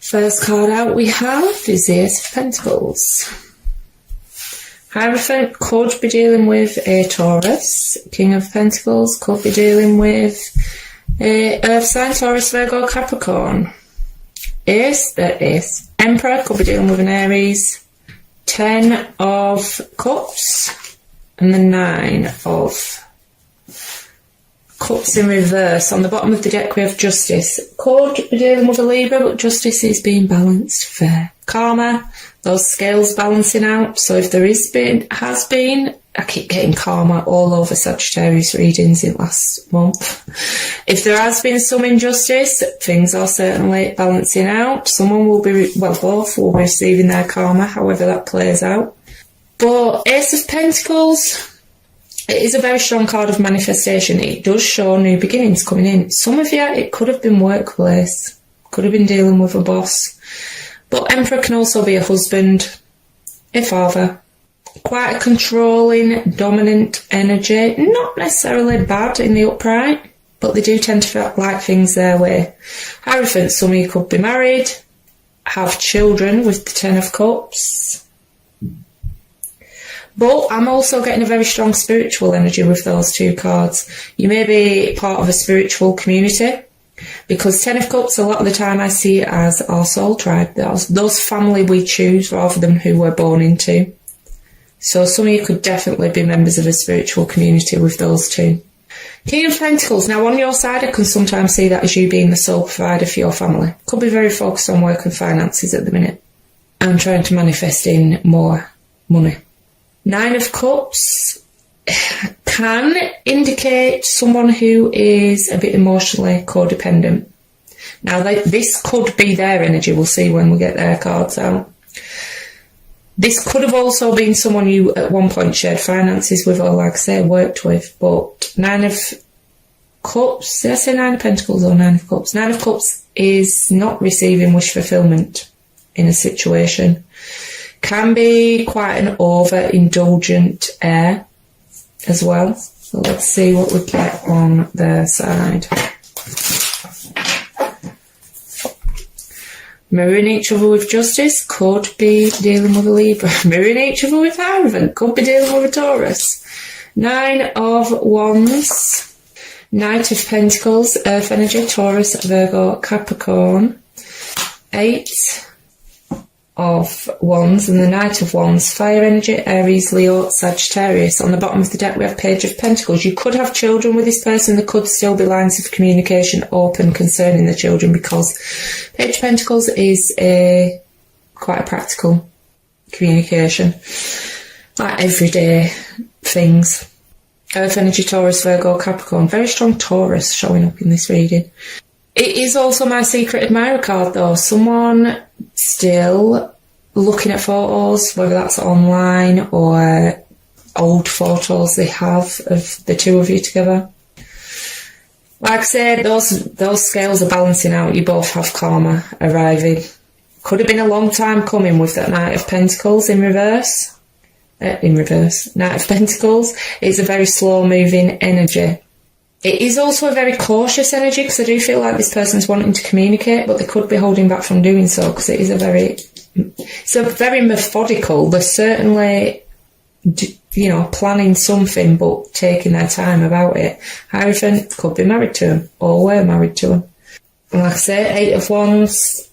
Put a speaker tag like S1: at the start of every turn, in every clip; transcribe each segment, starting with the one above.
S1: First card out we have is the Ace of Pentacles. Hierophant could be dealing with a Taurus. King of Pentacles could be dealing with a Earth sign, Taurus, Virgo, Capricorn. Emperor could be dealing with an Aries. 10 of Cups and the 9 of Cups in reverse. On the bottom of the deck we have Justice. Could be dealing with a Libra, but Justice is being balanced, fair. Karma, those scales balancing out. So if there has been, I keep getting karma all over Sagittarius readings in last month. If there has been some injustice, things are certainly balancing out. Someone will be, both will be receiving their karma, however that plays out. But Ace of Pentacles, it is a very strong card of manifestation. It does show new beginnings coming in. Some of you, it could have been workplace, could have been dealing with a boss. But Emperor can also be a husband, a father. Quite a controlling, dominant energy. Not necessarily bad in the upright, but they do tend to like things their way. Hierophant, some of you could be married, have children with the 10 of Cups. But I'm also getting a very strong spiritual energy with those two cards. You may be part of a spiritual community, because 10 of Cups, a lot of the time I see it as our soul tribe, those family we choose rather than who we're born into. So some of you could definitely be members of a spiritual community with those two. King of Pentacles, now on your side I can sometimes see that as you being the sole provider for your family. Could be very focused on work and finances at the minute. I'm trying to manifest in more money. 9 of Cups can indicate someone who is a bit emotionally codependent. Now, this could be their energy. We'll see when we get their cards out. This could have also been someone you at one point shared finances with, or like I say, worked with. But 9 of Cups, did I say 9 of Pentacles or 9 of Cups? 9 of Cups is not receiving wish fulfillment in a situation. Can be quite an over-indulgent air as well. So let's see what we get on their side. Mirroring each other with Justice, could be dealing with a Libra. Mirroring each other with Hierophant, could be dealing with a Taurus. 9 of Wands, Knight of Pentacles, Earth energy, Taurus, Virgo, Capricorn. 8 of Wands and the Knight of Wands, fire energy, Aries, Leo, Sagittarius. On the bottom of the deck we have Page of Pentacles. You could have children with this person. There could still be lines of communication open concerning the children, because Page of Pentacles is quite a practical communication, like everyday things. Earth energy, Taurus, Virgo, Capricorn. Very strong Taurus showing up in this reading. It is also my secret admirer card though. Someone still looking at photos, whether that's online or old photos they have of the two of you together. Like I said, those scales are balancing out. You both have karma arriving. Could have been a long time coming with that Knight of Pentacles in reverse. Knight of Pentacles is a very slow moving energy. It is also a very cautious energy, because I do feel like this person's wanting to communicate, but they could be holding back from doing so, because it's a very methodical. They're certainly, planning something, but taking their time about it. Hierophant could be married to him, or were married to him. And like I say, 8 of Wands,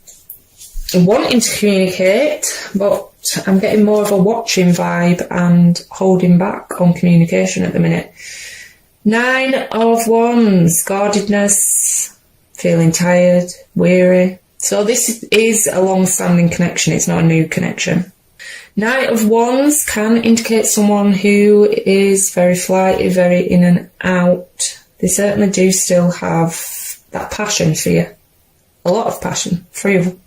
S1: wanting to communicate, but I'm getting more of a watching vibe and holding back on communication at the minute. 9 of Wands, guardedness, feeling tired, weary. So this is a long-standing connection, it's not a new connection. Knight of Wands can indicate someone who is very flighty, very in and out. They certainly do still have that passion for you. A lot of passion. 3 of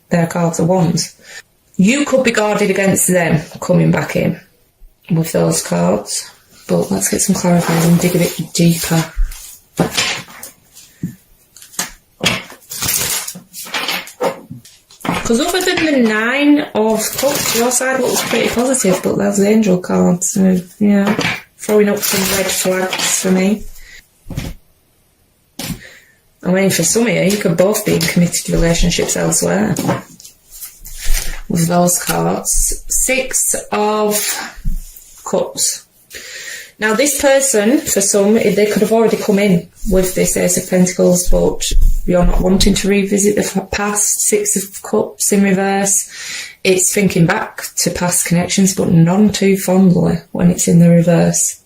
S1: their cards are Wands. You could be guarded against them coming back in with those cards. But let's get some clarifying and dig a bit deeper. Because other than the 9 of Cups, your side looks pretty positive, but there's the Angel cards. So, throwing up some red flags for me. I mean, for some of you could both be in committed relationships elsewhere with those cards. 6 of Cups. Now, this person, for some, they could have already come in with this Ace of Pentacles, but you're not wanting to revisit the past. 6 of Cups in reverse. It's thinking back to past connections, but none too fondly when it's in the reverse.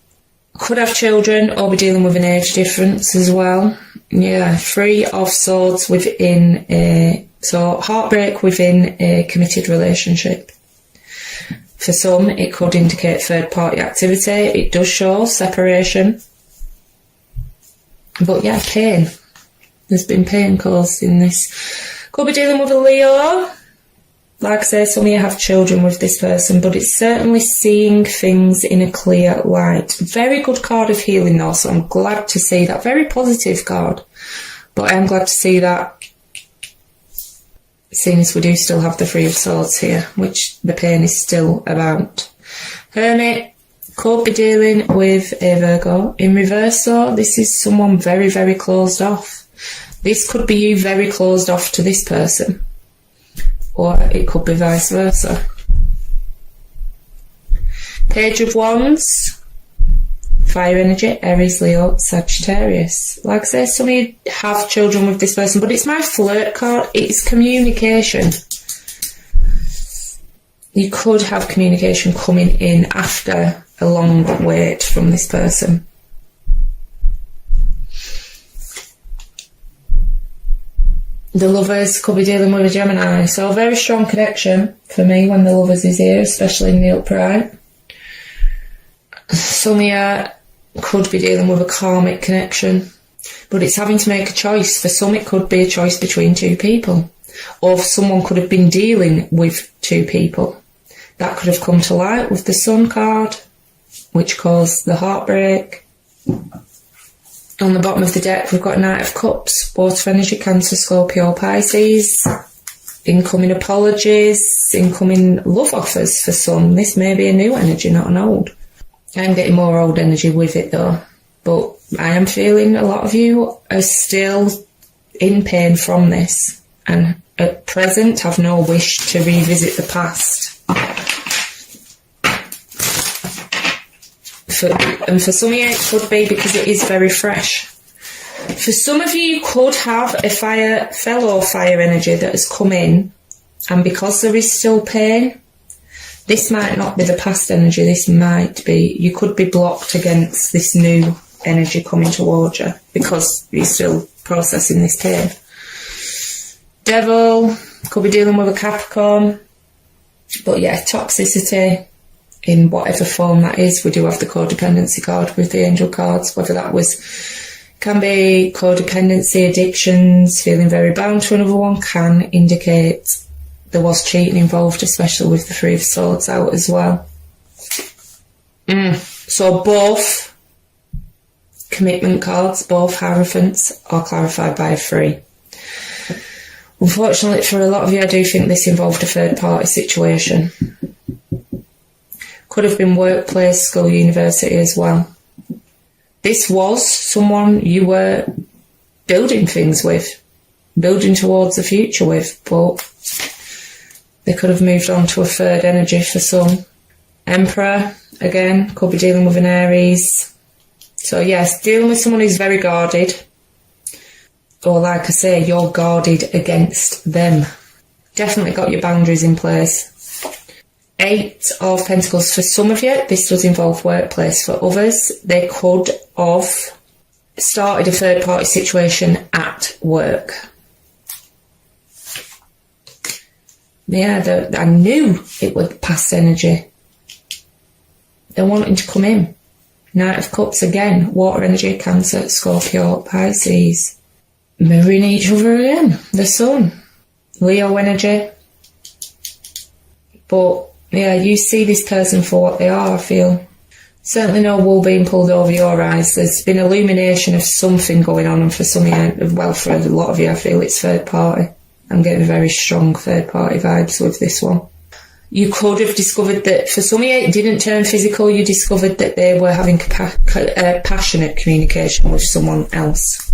S1: Could have children or be dealing with an age difference as well. Yeah, 3 of Swords within so heartbreak within a committed relationship. For some, it could indicate third-party activity. It does show separation. But yeah, pain. There's been pain caused in this. Could be dealing with a Leo. Like I say, some of you have children with this person, but it's certainly seeing things in a clear light. Very good card of healing though, so I'm glad to see that. Very positive card. But I'm glad to see that, seeing as we do still have the 3 of Swords here, which the pain is still about. Hermit could be dealing with a Virgo. In reverse though, this is someone very, very closed off. This could be you very closed off to this person. Or it could be vice versa. Page of Wands. Fire energy, Aries, Leo, Sagittarius. Like I say, some of you have children with this person, but it's my flirt card. It's communication. You could have communication coming in after a long wait from this person. The Lovers could be dealing with a Gemini. So a very strong connection for me when the Lovers is here, especially in the upright. Some of you could be dealing with a karmic connection, but it's having to make a choice. For some, it could be a choice between 2 people, or someone could have been dealing with 2 people. That could have come to light with the Sun card, which caused the heartbreak. On the bottom of the deck, we've got Knight of Cups, Water energy, Cancer, Scorpio, Pisces. Incoming apologies, incoming love offers for some. This may be a new energy, not an old. I'm getting more old energy with it though. But I am feeling a lot of you are still in pain from this, and at present have no wish to revisit the past. And for some of you it could be because it is very fresh. For some of you could have a fellow fire energy that has come in, and because there is still pain, this might not be the past energy, this might be, you could be blocked against this new energy coming towards you because you're still processing this pain. Devil could be dealing with a Capricorn, but yeah, toxicity in whatever form that is. We do have the codependency card with the angel cards, whether that can be codependency, addictions, feeling very bound to another one, can indicate there was cheating involved, especially with the 3 of Swords out as well. So both commitment cards, both Hierophants, are clarified by a 3. Unfortunately for a lot of you, I do think this involved a third party situation. Could have been workplace, school, university as well. This was someone you were building things with, building towards the future with, but they could have moved on to a third energy for some. Emperor, again, could be dealing with an Aries. So yes, dealing with someone who's very guarded, or like I say, you're guarded against them. Definitely got your boundaries in place. 8 of Pentacles for some of you, this does involve workplace. For others, they could have started a third party situation at work. Yeah, I knew it was past energy. They're wanting to come in. Knight of Cups again, water energy, Cancer, Scorpio, Pisces. Mirroring each other again, the Sun. Leo energy. But yeah, you see this person for what they are, I feel. Certainly no wool being pulled over your eyes. There's been illumination of something going on, and for some of you, well, for a lot of you, I feel it's third party. I'm getting very strong third party vibes with this one. You could have discovered that, for some of you, it didn't turn physical. You discovered that they were having passionate communication with someone else.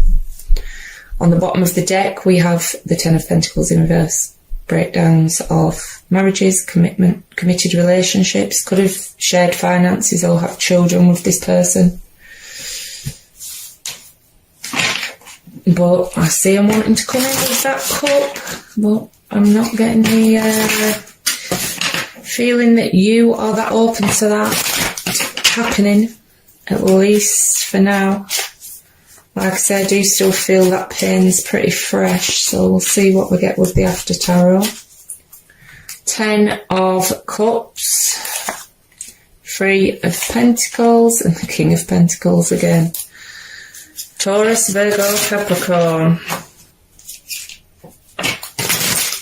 S1: On the bottom of the deck, we have the Ten of Pentacles in reverse. Breakdowns of marriages, committed relationships, could have shared finances or have children with this person. But I see I'm wanting to come in with that cup, but I'm not getting the feeling that you are that open to that happening, at least for now. Like I say, I do still feel that pain's pretty fresh, so we'll see what we get with the after tarot. 10 of Cups, 3 of Pentacles, and the King of Pentacles again. Taurus, Virgo, Capricorn.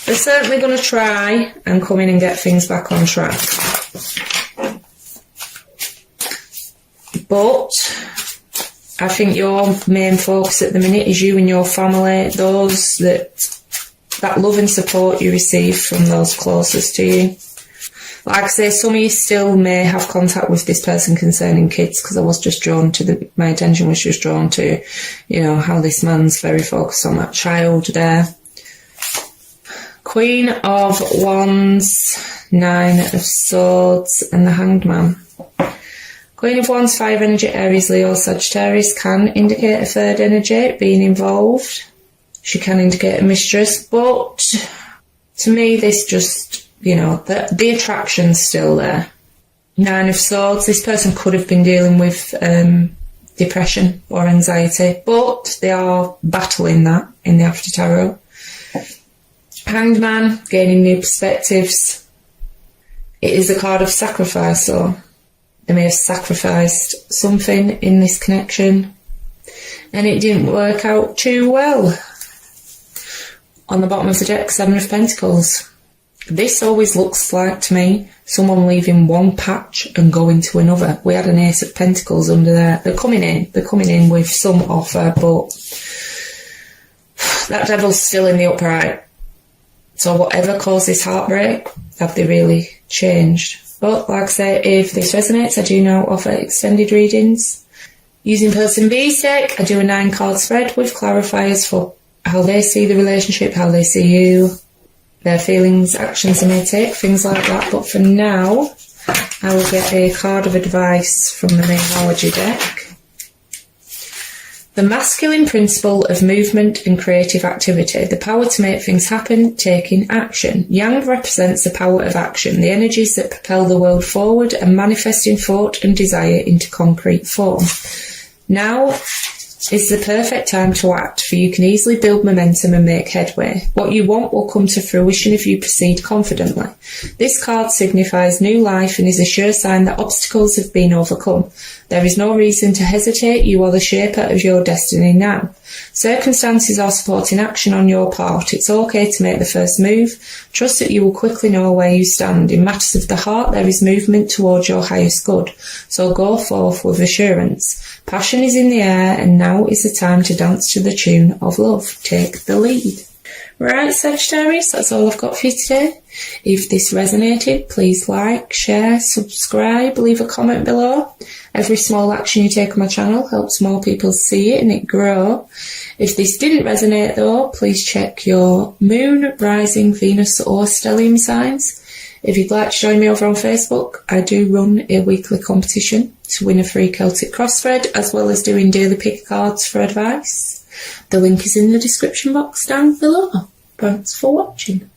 S1: They're certainly going to try and come in and get things back on track. But I think your main focus at the minute is you and your family, those that love and support you receive from those closest to you. Like I say, some of you still may have contact with this person concerning kids, because I was just drawn to my attention was just drawn to, how this man's very focused on that child there. Queen of Wands, 9 of Swords, and the Hanged Man. Queen of Wands, 5 energy, Aries, Leo, Sagittarius, can indicate a third energy being involved. She can indicate a mistress, but to me this just, the attraction's still there. 9 of Swords, this person could have been dealing with depression or anxiety, but they are battling that in the after tarot. Hanged Man, gaining new perspectives. It is a card of sacrifice, so they may have sacrificed something in this connection and it didn't work out too well. On the bottom of the deck, 7 of Pentacles. This always looks like, to me, someone leaving one patch and going to another. We had an Ace of Pentacles under there. They're coming in with some offer, but that Devil's still in the upright. So whatever caused this heartbreak, have they really changed? But like I say, if this resonates, I do now offer extended readings. Using Person B's deck, I do a 9-card spread with clarifiers for how they see the relationship, how they see you, their feelings, actions they may take, things like that. But for now, I will get a card of advice from the Numerology deck. The masculine principle of movement and creative activity, the power to make things happen, taking action. Yang represents the power of action, the energies that propel the world forward and manifesting thought and desire into concrete form. Now is the perfect time to act, for you can easily build momentum and make headway. What you want will come to fruition if you proceed confidently. This card signifies new life and is a sure sign that obstacles have been overcome. There is no reason to hesitate. You are the shaper of your destiny now. Circumstances are supporting action on your part. It's okay to make the first move. Trust that you will quickly know where you stand. In matters of the heart, there is movement towards your highest good. So go forth with assurance. Passion is in the air, and now is the time to dance to the tune of love. Take the lead. Right, Sagittarius, that's all I've got for you today. If this resonated, please like, share, subscribe, leave a comment below. Every small action you take on my channel helps more people see it and it grow. If this didn't resonate though, please check your moon, rising, Venus or stellium signs. If you'd like to join me over on Facebook, I do run a weekly competition to win a free Celtic cross thread, as well as doing daily pick cards for advice. The link is in the description box down below. Thanks for watching.